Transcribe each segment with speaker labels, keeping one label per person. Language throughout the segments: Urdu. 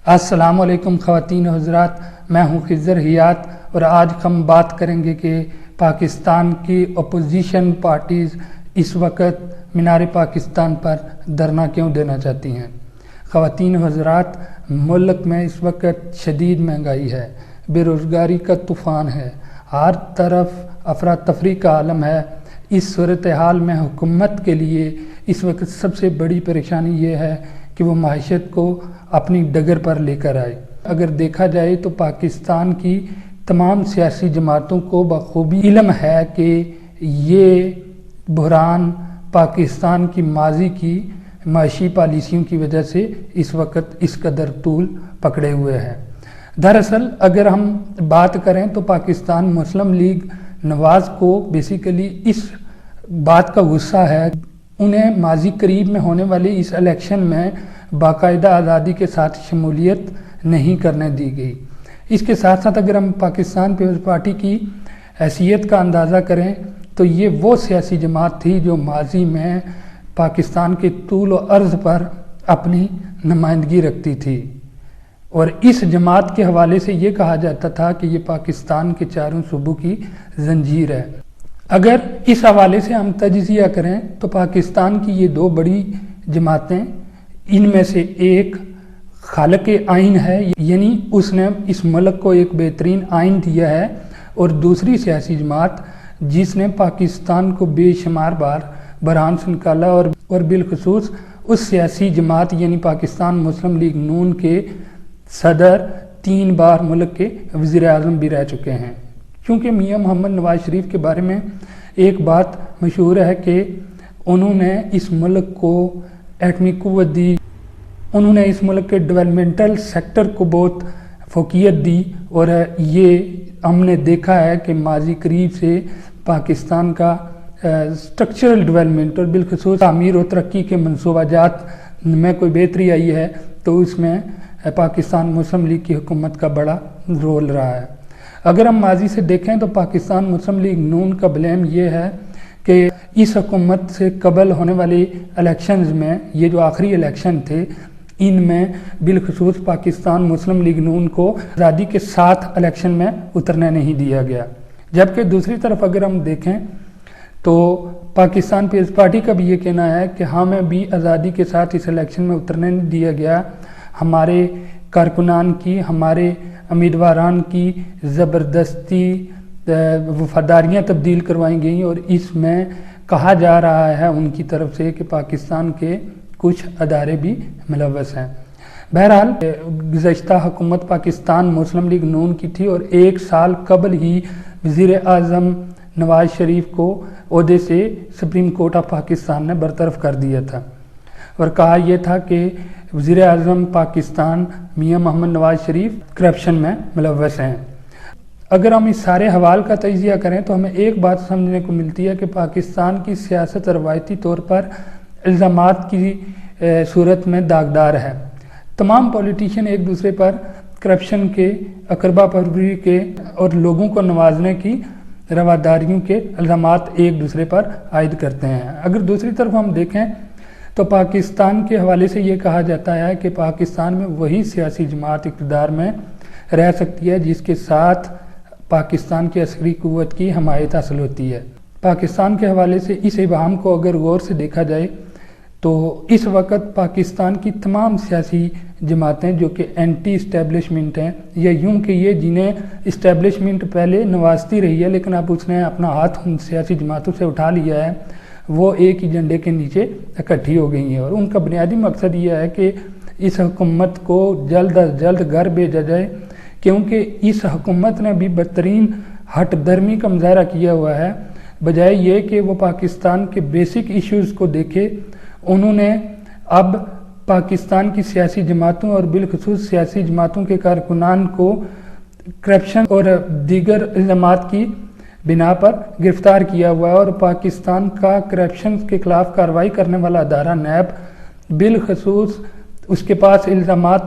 Speaker 1: السلام علیکم خواتین و حضرات، میں ہوں خضر حیات اور آج ہم بات کریں گے کہ پاکستان کی اپوزیشن پارٹیز اس وقت مینار پاکستان پر دھرنا کیوں دینا چاہتی ہیں۔ خواتین و حضرات، ملک میں اس وقت شدید مہنگائی ہے، بے روزگاری کا طوفان ہے، ہر طرف افراتفری کا عالم ہے۔ اس صورتحال میں حکومت کے لیے اس وقت سب سے بڑی پریشانی یہ ہے کہ وہ معیشت کو اپنی ڈگر پر لے کر آئے۔ اگر دیکھا جائے تو پاکستان کی تمام سیاسی جماعتوں کو بخوبی علم ہے کہ یہ بحران پاکستان کی ماضی کی معاشی پالیسیوں کی وجہ سے اس وقت اس قدر طول پکڑے ہوئے ہے۔ دراصل اگر ہم بات کریں تو پاکستان مسلم لیگ نواز کو بیسیکلی اس بات کا غصہ ہے، انہیں ماضی قریب میں ہونے والے اس الیکشن میں باقاعدہ آزادی کے ساتھ شمولیت نہیں کرنے دی گئی۔ اس کے ساتھ ساتھ اگر ہم پاکستان پیپلز پارٹی کی حیثیت کا اندازہ کریں تو یہ وہ سیاسی جماعت تھی جو ماضی میں پاکستان کے طول و عرض پر اپنی نمائندگی رکھتی تھی، اور اس جماعت کے حوالے سے یہ کہا جاتا تھا کہ یہ پاکستان کے چاروں صوبوں کی زنجیر ہے۔ اگر اس حوالے سے ہم تجزیہ کریں تو پاکستان کی یہ دو بڑی جماعتیں، ان میں سے ایک خالق آئین ہے، یعنی اس نے اس ملک کو ایک بہترین آئین دیا ہے، اور دوسری سیاسی جماعت جس نے پاکستان کو بے شمار بار بحران سے نکالا اور بالخصوص اس سیاسی جماعت یعنی پاکستان مسلم لیگ نون کے صدر 3 بار ملک کے وزیر اعظم بھی رہ چکے ہیں۔ کیونکہ میاں محمد نواز شریف کے بارے میں ایک بات مشہور ہے کہ انہوں نے اس ملک کو ایٹمی قوت دی، انہوں نے اس ملک کے ڈیولپمنٹل سیکٹر کو بہت فوقیت دی، اور یہ ہم نے دیکھا ہے کہ ماضی قریب سے پاکستان کا سٹرکچرل ڈیولپمنٹ اور بالخصوص تعمیر و ترقی کے منصوبہ جات میں کوئی بہتری آئی ہے تو اس میں پاکستان مسلم لیگ کی حکومت کا بڑا رول رہا ہے۔ اگر ہم ماضی سے دیکھیں تو پاکستان مسلم لیگ نون کا بلیم یہ ہے کہ اس حکومت سے قبل ہونے والی الیکشنز میں، یہ جو آخری الیکشن تھے، ان میں بالخصوص پاکستان مسلم لیگ نون کو آزادی کے ساتھ الیکشن میں اترنے نہیں دیا گیا۔ جبکہ دوسری طرف اگر ہم دیکھیں تو پاکستان پیپلز پارٹی کا بھی یہ کہنا ہے کہ ہمیں بھی آزادی کے ساتھ اس الیکشن میں اترنے نہیں دیا گیا، ہمارے کارکنان کی، ہمارے امیدواران کی زبردستی وفاداریاں تبدیل کروائی گئیں، اور اس میں کہا جا رہا ہے ان کی طرف سے کہ پاکستان کے کچھ ادارے بھی ملوث ہیں۔ بہرحال گزشتہ حکومت پاکستان مسلم لیگ نون کی تھی، اور 1 سال قبل ہی وزیر اعظم نواز شریف کو عہدے سے سپریم کورٹ آف پاکستان نے برطرف کر دیا تھا، اور کہا یہ تھا کہ وزیر اعظم پاکستان میاں محمد نواز شریف کرپشن میں ملوث ہیں۔ اگر ہم اس سارے حوال کا تجزیہ کریں تو ہمیں ایک بات سمجھنے کو ملتی ہے کہ پاکستان کی سیاست روایتی طور پر الزامات کی صورت میں داغدار ہے۔ تمام پولیٹیشین ایک دوسرے پر کرپشن کے، اقربا پروری کے اور لوگوں کو نوازنے کی رواداریوں کے الزامات ایک دوسرے پر عائد کرتے ہیں۔ اگر دوسری طرف ہم دیکھیں تو پاکستان کے حوالے سے یہ کہا جاتا ہے کہ پاکستان میں وہی سیاسی جماعت اقتدار میں رہ سکتی ہے جس کے ساتھ پاکستان کی عسکری قوت کی حمایت حاصل ہوتی ہے۔ پاکستان کے حوالے سے اس ابہام کو اگر غور سے دیکھا جائے تو اس وقت پاکستان کی تمام سیاسی جماعتیں جو کہ اینٹی اسٹیبلشمنٹ ہیں، یا یوں کہ یہ جنہیں اسٹیبلشمنٹ پہلے نوازتی رہی ہے لیکن اب اس نے اپنا ہاتھ ان سیاسی جماعتوں سے اٹھا لیا ہے، وہ ایک ہی جھنڈے کے نیچے اکٹھی ہو گئی ہیں، اور ان کا بنیادی مقصد یہ ہے کہ اس حکومت کو جلد از جلد گھر بھیجا جائے، کیونکہ اس حکومت نے بھی بدترین ہٹ درمی کا مظاہرہ کیا ہوا ہے۔ بجائے یہ کہ وہ پاکستان کے بیسک ایشوز کو دیکھے، انہوں نے اب پاکستان کی سیاسی جماعتوں اور بالخصوص سیاسی جماعتوں کے کارکنان کو کرپشن اور دیگر الزامات کی بنا پر گرفتار کیا ہوا ہے، اور پاکستان کا کرپشن کے خلاف کارروائی کرنے والا ادارہ نیب بالخصوص اس کے پاس الزامات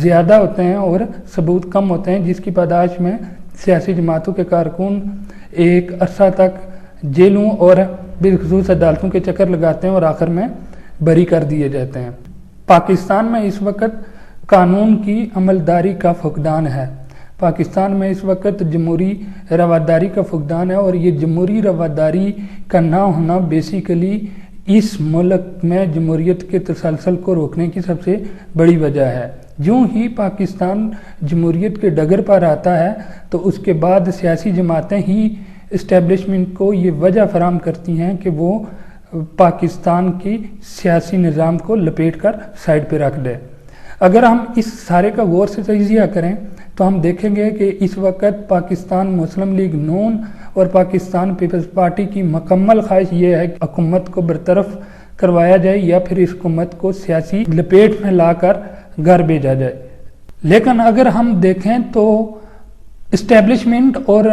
Speaker 1: زیادہ ہوتے ہیں اور ثبوت کم ہوتے ہیں، جس کی پاداش میں سیاسی جماعتوں کے کارکن ایک عرصہ تک جیلوں اور بالخصوص عدالتوں کے چکر لگاتے ہیں اور آخر میں بری کر دیے جاتے ہیں۔ پاکستان میں اس وقت قانون کی عملداری کا فقدان ہے۔ پاکستان میں اس وقت جمہوری رواداری کا فقدان ہے، اور یہ جمہوری رواداری کا نہ ہونا بیسیکلی اس ملک میں جمہوریت کے تسلسل کو روکنے کی سب سے بڑی وجہ ہے۔ جوں ہی پاکستان جمہوریت کے ڈگر پر آتا ہے تو اس کے بعد سیاسی جماعتیں ہی اسٹیبلشمنٹ کو یہ وجہ فراہم کرتی ہیں کہ وہ پاکستان کی سیاسی نظام کو لپیٹ کر سائڈ پہ رکھ دے۔ اگر ہم اس سارے کا غور سے تجزیہ کریں تو ہم دیکھیں گے کہ اس وقت پاکستان مسلم لیگ نون اور پاکستان پیپلز پارٹی کی مکمل خواہش یہ ہے کہ حکومت کو برطرف کروایا جائے یا پھر اس حکومت کو سیاسی لپیٹ میں لا کر گھر بھیجا جائے۔ لیکن اگر ہم دیکھیں تو اسٹیبلشمنٹ اور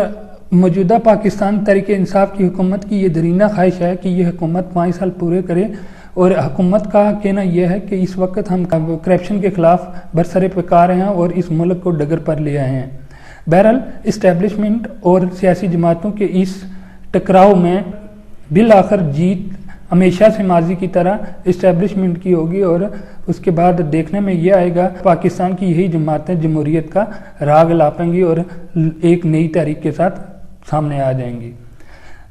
Speaker 1: موجودہ پاکستان تحریک انصاف کی حکومت کی یہ درینہ خواہش ہے کہ یہ حکومت 5 سال پورے کرے، اور حکومت کا کہنا یہ ہے کہ اس وقت ہم کرپشن کے خلاف برسر پیکار ہیں اور اس ملک کو ڈگر پر لے آئے ہیں۔ بہرحال اسٹیبلشمنٹ اور سیاسی جماعتوں کے اس ٹکراؤ میں بالآخر جیت ہمیشہ سے ماضی کی طرح اسٹیبلشمنٹ کی ہوگی، اور اس کے بعد دیکھنے میں یہ آئے گا پاکستان کی یہی جماعتیں جمہوریت کا راگ لاپیں گی اور ایک نئی تحریک کے ساتھ سامنے آ جائیں گی۔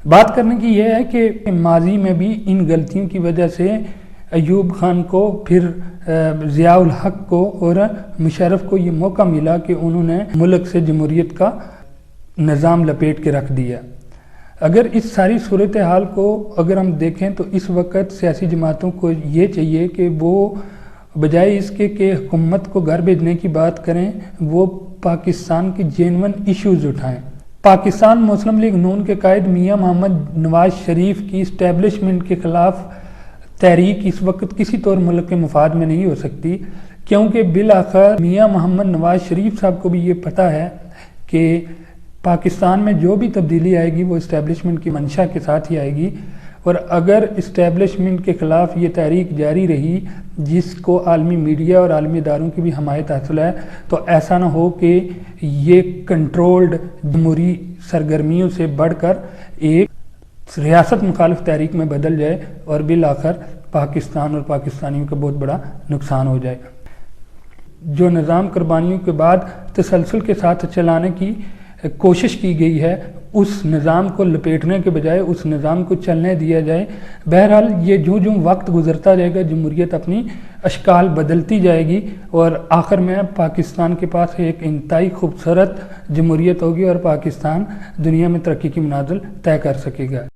Speaker 1: بات کرنے کی یہ ہے کہ ماضی میں بھی ان غلطیوں کی وجہ سے ایوب خان کو، پھر ضیاء الحق کو اور مشرف کو یہ موقع ملا کہ انہوں نے ملک سے جمہوریت کا نظام لپیٹ کے رکھ دیا۔ اگر اس ساری صورتحال کو اگر ہم دیکھیں تو اس وقت سیاسی جماعتوں کو یہ چاہیے کہ وہ بجائے اس کے کہ حکومت کو گھر بھیجنے کی بات کریں، وہ پاکستان کی جینون ایشوز اٹھائیں۔ پاکستان مسلم لیگ نون کے قائد میاں محمد نواز شریف کی اسٹیبلشمنٹ کے خلاف تحریک اس وقت کسی طور ملک کے مفاد میں نہیں ہو سکتی، کیونکہ بالآخر میاں محمد نواز شریف صاحب کو بھی یہ پتہ ہے کہ پاکستان میں جو بھی تبدیلی آئے گی وہ اسٹیبلشمنٹ کی منشا کے ساتھ ہی آئے گی، اور اگر اسٹیبلشمنٹ کے خلاف یہ تحریک جاری رہی جس کو عالمی میڈیا اور عالمی اداروں کی بھی حمایت حاصل ہے، تو ایسا نہ ہو کہ یہ کنٹرولڈ جمہوری سرگرمیوں سے بڑھ کر ایک ریاست مخالف تحریک میں بدل جائے اور بالآخر پاکستان اور پاکستانیوں کا بہت بڑا نقصان ہو جائے۔ جو نظام قربانیوں کے بعد تسلسل کے ساتھ چلانے کی کوشش کی گئی ہے، اس نظام کو لپیٹنے کے بجائے اس نظام کو چلنے دیا جائے۔ بہرحال یہ جو وقت گزرتا جائے گا جمہوریت اپنی اشکال بدلتی جائے گی، اور آخر میں پاکستان کے پاس ایک انتہائی خوبصورت جمہوریت ہوگی اور پاکستان دنیا میں ترقی کی منازل طے کر سکے گا۔